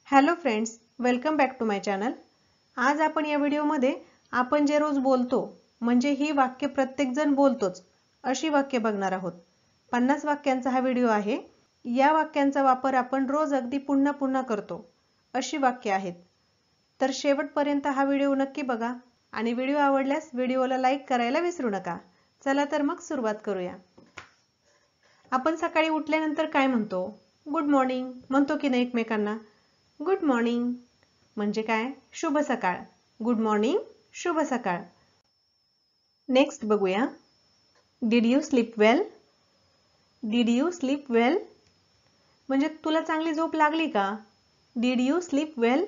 Hello friends, welcome back to my channel. आज आपण या व्हिडिओमध्ये आपण जे रोज बोलतो म्हणजे ही वाक्य प्रत्येक जण बोलतोच अशी वाक्य बघणार आहोत। 50 वाक्यांचा हा व्हिडिओ आहे। या वाक्यांचा वापर आपण रोज अगदी पुन्हा पुन्हा करतो अशी वाक्य आहेत। तर शेवटपर्यंत हा व्हिडिओ नक्की बघा आणि व्हिडिओ आवडल्यास व्हिडिओला लाईक करायला विसरू नका। चला तर मग सुरुवात करूया। आपण सकाळी उठल्यानंतर काय म्हणतो? गुड मॉर्निंग म्हणतो की नाही एकमेकांना? गुड मॉर्निंग म्हणजे काय? शुभ सकाळ। गुड मॉर्निंग, शुभ सकाळ। नेक्स्ट बघूया। Did you sleep well? Did you sleep well म्हणजे तुला चांगली झोप लागली का? Did you sleep well?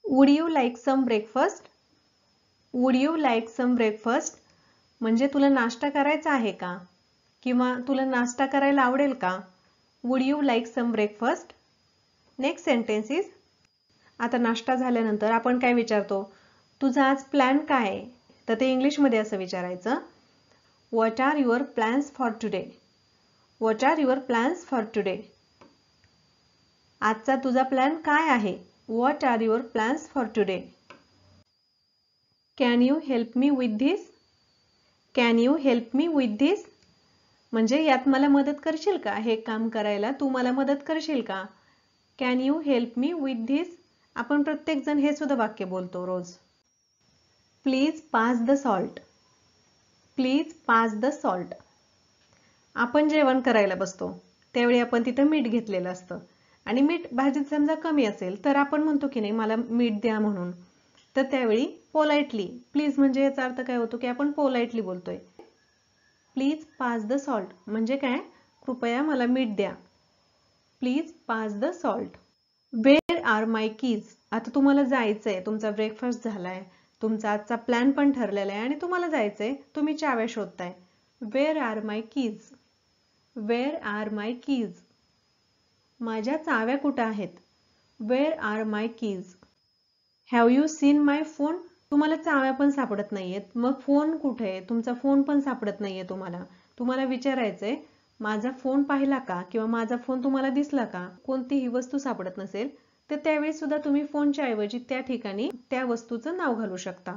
Would you like some breakfast? Would you like some breakfast म्हणजे तुला नाश्ता करायचा आहे का? किंवा तुला नाश्ता करायला आवडेल का? Would you like some breakfast? Next sentence is, आता नाश्ता झाल्यानंतर आपण काय विचारतो? तुझा आज प्लॅन काय आहे? तर ते इंग्लिशमध्ये असं विचारायचं, what are your plans for today? What are your plans for today? आजचा तुझा प्लॅन काय आहे? What are your plans for today? Can you help me with this? Can you help me with this म्हणजे यात मला मदत करशील का? हे काम करायला तू मला मदत करशील का? Can you help me with this? आपण प्रत्येक जण हे सुद्धा वाक्य बोलतो रोज। Please pass the salt. Please pass the salt. आपण जेवण करायला बसतो त्यावेळी आपण तिथं मीठ घेतलेलं असतं आणि मीठ भाजीत समजा कमी असेल तर आपण म्हणतो की नाही मला मीठ द्या म्हणून। तर त्यावेळी पोलाइटली, प्लीज म्हणजे याचा अर्थ काय होतो की आपण पोलाइटली बोलतोय। प्लीज पास द सॉल्ट म्हणजे काय? कृपया मला मीठ द्या। Please pass the salt. Wear are my keys? आता तुम्हाला जायचंय, तुमचा ब्रेकफास्ट झालाय, तुमचा आजचा प्लॅन पण ठरलेला आहे आणि तुम्हाला जायचंय, तुम्ही चाव्या शोधताय। Where are my keys? Where are my keys? माझ्या चाव्या कुठे आहेत? Where are my keys? Have you seen my phone? तुम्हाला चाव्या पण सापडत नाहीयेत, मग फोन कुठे आहे? तुमचा फोन पण सापडत नाहीये तुम्हाला। तुम्हाला विचारायचंय, माझा फोन पाहिला का? किंवा माझा फोन तुम्हाला दिसला का? कोणतीही वस्तू सापडत नसेल तर त्यावेळी सुद्धा तुम्ही फोनच्या ऐवजी त्या ठिकाणी त्या वस्तूचं नाव घालू शकता।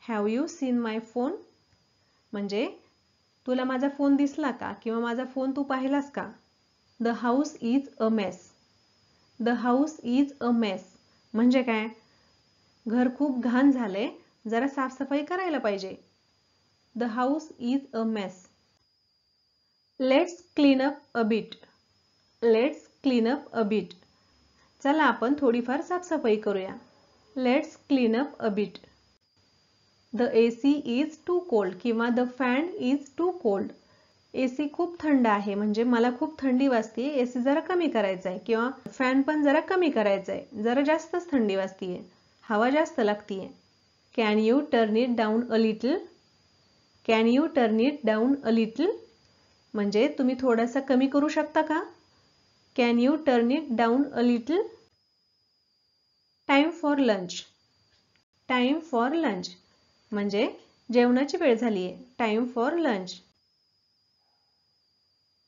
Have you seen my phone म्हणजे तुला माझा फोन दिसला का? किंवा माझा फोन तू पाहिलास का? The house is a mess. The house is a mess म्हणजे काय? घर खूप घाण झाले, जरा साफसफाई करायला पाहिजे। The house is a mess. Let's clean up a bit. Let's clean up a bit चला आपण थोडीफार साफसफाई करूया। Let's clean up a bit. The AC is too cold किंवा the fan is too cold. AC खूप थंड आहे म्हणजे मला खूप थंडी वाजते, एसी जरा कमी करायचा आहे, किंवा फॅन पण जरा कमी करायचा आहे, जरा जास्तच थंडी वाजतीये, हवा जास्त लागतीये। Can you turn it down a little? Can you turn it down a little म्हणजे तुम्ही थोडासा कमी करू शकता का? Can you turn it down a little? Time for lunch. Time for lunch म्हणजे जेवणाची वेळ झालीये, time for lunch.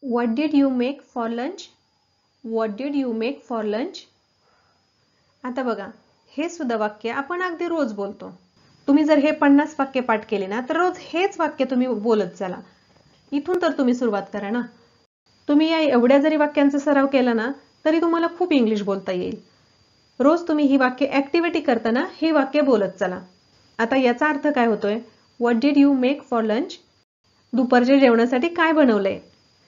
What did you make for lunch? What did you make for lunch? आता बघा, हे सुद्धा वाक्य आपण अगदी रोज बोलतो। तुम्ही जर हे 50 वाक्य पाठ केले ना तर रोज हेच वाक्य तुम्ही बोलत चला। इथून तर तुम्ही सुरुवात करा ना। तुम्ही या एवढ्या जरी वाक्यांचा सराव केला ना तरी तुम्हाला खूप इंग्लिश बोलता येईल। रोज तुम्ही ही वाक्य ऍक्टिव्हिटी करताना ही वाक्य बोलत चला। आता याचा अर्थ काय होतोय? What did you make for lunch? दुपारच्या जेवणासाठी काय बनवलंय?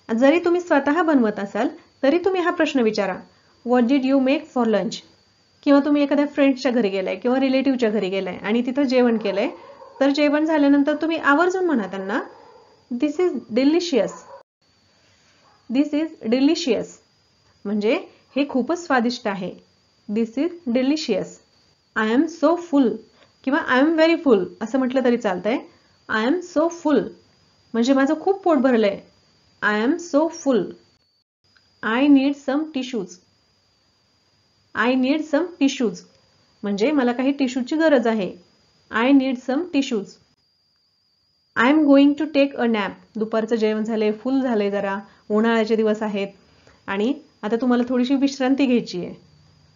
जरी तुम्ही स्वतः बनवत असाल तरी तुम्ही हा प्रश्न विचारा, what did you make for lunch? किंवा तुम्ही एखाद्या फ्रेंड्सच्या घरी गेलाय किंवा रिलेटिव्हच्या घरी गेलाय आणि तिथं जेवण केलंय, तर जेवण झाल्यानंतर तुम्ही आवर्जून म्हणा त्यांना, this is delicious. This is delicious म्हणजे हे खूपच स्वादिष्ट आहे। This is delicious. I am so full किंवा आय एम व्हेरी फुल असं म्हटलं तरी चालतंय। आय एम सो फुल म्हणजे माझं खूप पोट भरलंय। I am so full. I need some tissues. I need some tissues म्हणजे मला काही टिश्यूची गरज आहे। I need some tissues. I am going to take a nap. दुपारचं जेवण झालंय, फुल झालंय, जरा उन्हाळ्याचे दिवस आहेत आणि आता तुम्हाला थोडीशी विश्रांती घ्यायची आहे.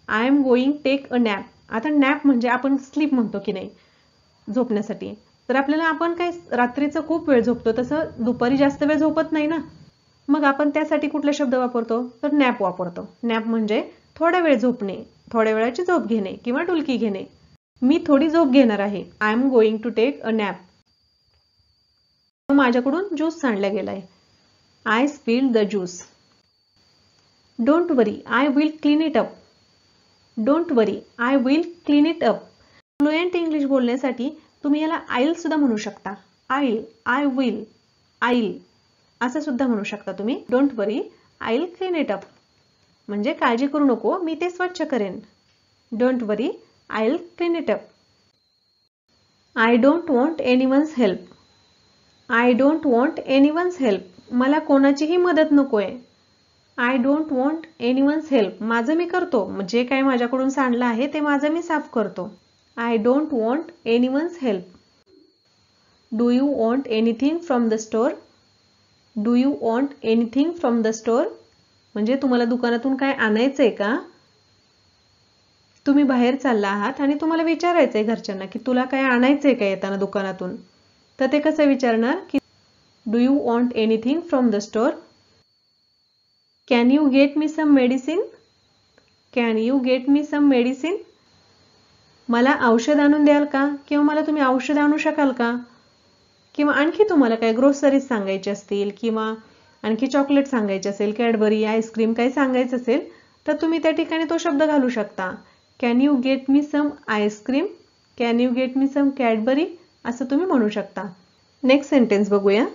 I am going take a nap. आता नॅप म्हणजे आपण स्लीप म्हणतो की नाही, झोपण्यासाठी. तर आपल्याला आपण काय रात्रीचं खूप वेळ झोपतो, तसं दुपारी जास्त वेळ झोपत नाही ना. मग आपण त्यासाठी कुठला शब्द वापरतो, तर नॅप वापरतो. नॅप म्हणजे थोडा वेळ झोपणे, थोड्या वेळाची झोप घेणे किंवा डुलकी घेणे. मी थोडी झोप घेणार आहे. I am going to take a nap. माझ्याकडून ज्यूस सांडला गेलाय. I spilled the juice. Don't worry, I will clean it up. Don't worry, I will clean it up. Fluent English बोलण्यासाठी तुम्ही याला आईल सुद्धा म्हणू शकता. आईल, आय विल, आईल असं सुद्धा म्हणू शकता तुम्ही. Don't worry, I will clean it up म्हणजे काळजी करू नको, मी ते स्वच्छ करेन. Don't worry, I will clean it up. I don't want anyone's help. I don't want anyone's help. मला कोणाचीही मदत नकोय. I don't want anyone's help. माझं मी करतो, जे काय माझ्याकडून सांडलं आहे ते माझं मी साफ करतो. I don't want anyone's help. Do you want anything from the store. Do you want anything from the store म्हणजे तुम्हाला दुकानातून काय आणायचंय का. तुम्ही बाहेर चालला आहात आणि तुम्हाला विचारायचंय घरच्यांना की तुला काय आणायचंय का येताना दुकानातून. तर ते कसं विचारणार की do you want anything from the store. Can you get me some medicine. Can you get me some medicine. मला औषध आणून द्याल का, किंवा मला तुम्ही औषध आणू शकाल का. किंवा आणखी तुम्हाला काय ग्रोसरीज सांगायचे असतील किंवा आणखी चॉकलेट सांगायचे असेल, कॅडबरी, आईस्क्रीम काही सांगायचं असेल तर तुम्ही त्या ठिकाणी तो शब्द घालू शकता. Can you get me some ice cream. Can you get me some Cadbury असं तुम्ही म्हणू शकता. नेक्स्ट सेंटेन्स बघूया.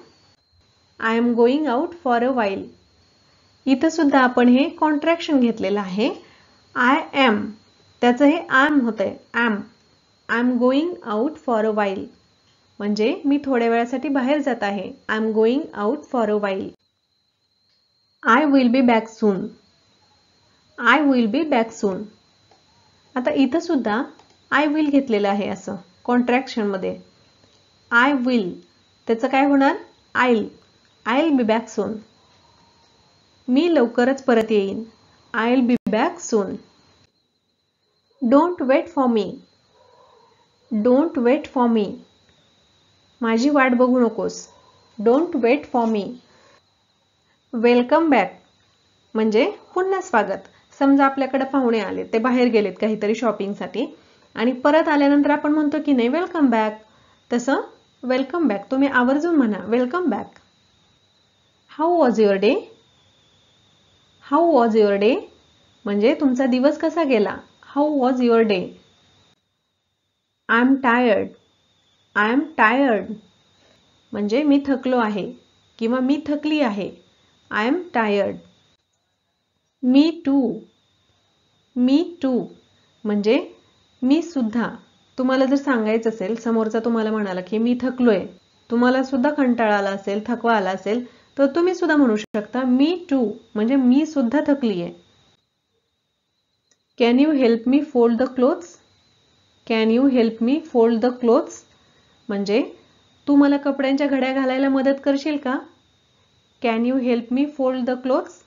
I am going out for a while. इथं सुद्धा आपण हे कॉन्ट्रॅक्शन घेतलेलं आहे. आय एम त्याचं हे आय एम होतंय. I am going out for a while म्हणजे मी थोड्या वेळासाठी बाहेर जात आहे. I am going out for a while. I will be back soon. I will be back soon. आता इथं सुद्धा आय विल घेतलेलं आहे असं कॉन्ट्रॅक्शन मध्ये. आय विल त्याचं काय होणार, I will be back soon. मी लवकरच परत येईन. I will be back soon. Don't wait for me. Don't wait for me माझी वाट बघू नकोस. Don't wait for me. Welcome back म्हणजे पुन्हा स्वागत. समजा आपल्याकडे पाहुणे आले, ते बाहेर गेलेत काहीतरी शॉपिंगसाठी आणि परत आल्यानंतर आपण म्हणतो की नाही वेलकम बॅक, तसं वेलकम बॅक तुम्ही आवर्जून म्हणा welcome back. How was your day. How was your day म्हणजे तुमचा दिवस कसा गेला. How was your day. I am tired. I am tired म्हणजे मी थकलो आहे किंवा मी थकली आहे. I am tired. Me too. Me too म्हणजे मी सुद्धा. तुम्हाला जर सांगायचं असेल, समोरचा तुम्हाला म्हणाला की मी थकलोय, तुम्हाला सुद्धा कंटाळा आला असेल, थकवा आला असेल, तर तुम्ही सुद्धा म्हणू शकता मी टू म्हणजे मी सुद्धा थकली आहे. Can you help me fold the clothes. Can you help me fold the clothes म्हणजे तू मला कपड्यांच्या घड्या घालायला मदत करशील का. Can you help me fold the clothes.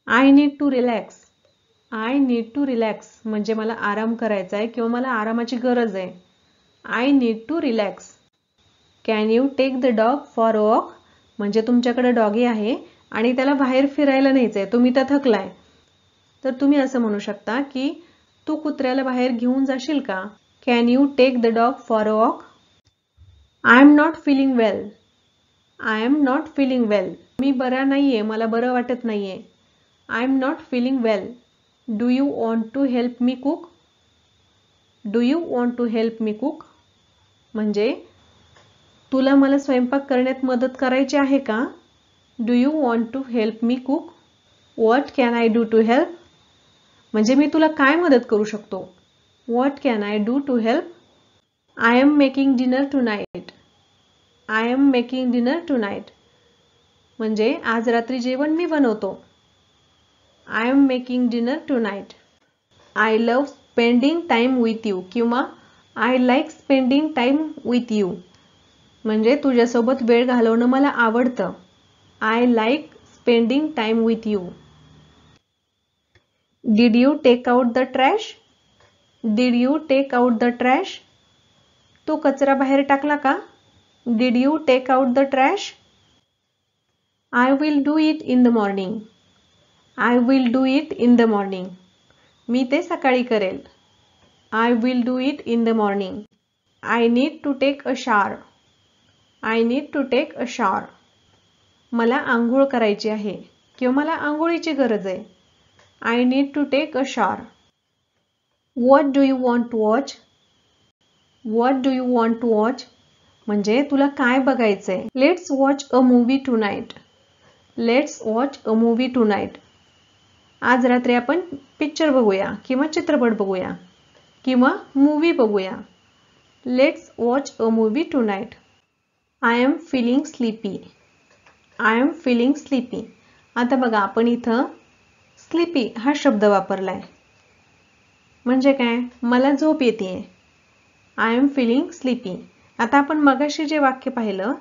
I need to relax. I need to relax म्हणजे मला आराम करायचा आहे किंवा मला आरामाची गरज आहे. I need to relax. Can you take the dog for a walk म्हणजे तुमच्याकडे डॉगी आहे आणि त्याला बाहेर फिरायला न्यायचंय, तुम्ही तर थकलाय, तर तुम्ही असं म्हणू शकता की तू कुत्र्याला बाहेर घेऊन जाशील का. Can you take the dog for a walk. I am not feeling well. I am not feeling well मी बरा नाहीये, मला बरं वाटत नाहीये. I am not feeling well. Do you want to help me cook. Do you want to help me cook म्हणजे तुला मला स्वयंपाक करण्यात मदत करायची आहे का. Do you want to help me cook. What can I do to help म्हणजे मी तुला काय मदत करू शकतो. What can I do to help. I am making dinner tonight. I am making dinner tonight म्हणजे आज रात्री जेवण मी बनवतो. I am making dinner tonight. I love spending time with you किंवा I like spending time with you म्हणजे तुझ्यासोबत वेळ घालवणं मला आवडतं. I like spending time with you. Did you take out the trash? Did you take out the trash? तू कचरा बाहेर टाकला का? Did you take out the trash? I will do it in the morning. I will do it in the morning. मी ते सकाळी करेल. I will do it in the morning. I need to take a shower. I need to take a shower. मला आंघोळ करायची आहे किंवा मला आंघोळीची गरज आहे. I need to take a shower. What do you want to watch? What do you want to watch? म्हणजे तुला काय बघायचंय? Let's watch a movie tonight. Let's watch a movie tonight. आज रात्री आपण पिक्चर बघूया किंवा चित्रपट बघूया किंवा मूवी बघूया. Let's watch a movie tonight. I am feeling sleepy. I am feeling sleepy. आता बघा आपण इथं sleepy हा शब्द वापरलाय. म्हणजे काय? मला झोप येतेय. I am feeling sleepy. आता आपण मगाशी जे वाक्य पाहिलं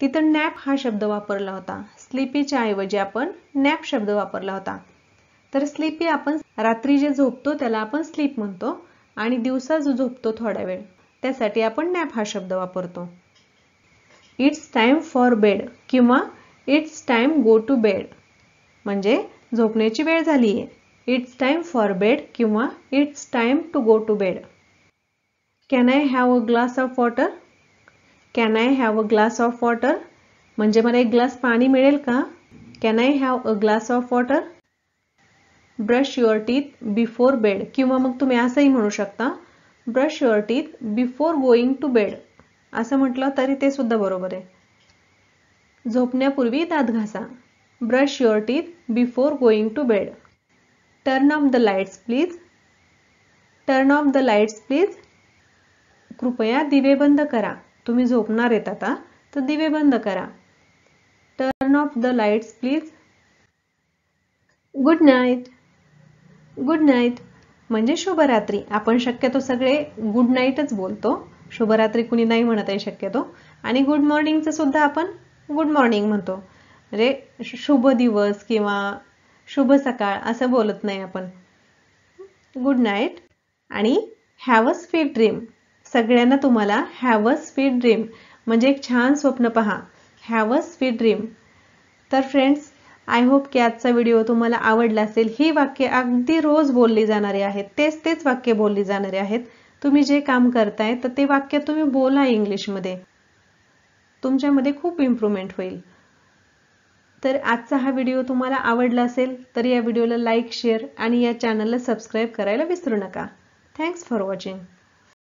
तिथं नॅप हा शब्द वापरला होता. स्लीपीच्या ऐवजी आपण नॅप शब्द वापरला होता. तर स्लीपी आपण रात्री जे झोपतो त्याला आपण स्लीप म्हणतो आणि दिवसा जो झोपतो थोडा वेळ त्यासाठी आपण नॅप हा शब्द वापरतो. इट्स टाइम फॉर बेड किंवा it's time go to bed म्हणजे झोपण्याची वेळ झालीये. इट्स टाइम फॉर बेड किंवा it's time to go to bed. Can I have a glass of water? Can I have a glass of water म्हणजे मला एक glass पाणी मिळेल का? Can I have a glass of water? Brush your teeth before bed किंवा मग तुम्ही असंही म्हणू शकता brush your teeth before going to bed असं म्हटलं तरी ते सुद्धा बरोबर आहे. झोपण्यापूर्वी दात घासा. Brush your teeth before going to bed. Turn off the lights please. Turn off the lights please. कृपया दिवे बंद करा. तुम्ही झोपणार आहेत आता तर दिवे बंद करा. Turn off the lights please. Good night. Good night म्हणजे शुभरात्री. आपण शक्यतो सगळे गुड नाईटच बोलतो. शुभरात्री कुणी नाही म्हणत आहे शक्यतो. आणि गुड मॉर्निंगचं सुद्धा आपण गुड मॉर्निंग म्हणतो. म्हणजे शुभ दिवस किंवा शुभ सकाळ असं बोलत नाही आपण. गुड नाईट आणि हॅव अ स्वीट ड्रीम. सगळ्यांना तुम्हाला हॅव अ स्वीट ड्रीम म्हणजे एक छान स्वप्न पहा. Have a sweet dream. तर फ्रेंड्स आय होप की आजचा व्हिडिओ तुम्हाला आवडला असेल. ही वाक्य अगदी रोज बोलली जाणारी आहेत. तेच वाक्य बोलली जाणारे आहेत. तुम्ही जे काम करताय तर ते वाक्य तुम्ही बोला इंग्लिशमध्ये. तुमच्यामध्ये खूप इम्प्रूव्हमेंट होईल. तर आजचा हा व्हिडिओ तुम्हाला आवडला असेल तर या व्हिडिओला लाईक शेअर आणि या चॅनलला सबस्क्राईब करायला विसरू नका. Thanks for watching.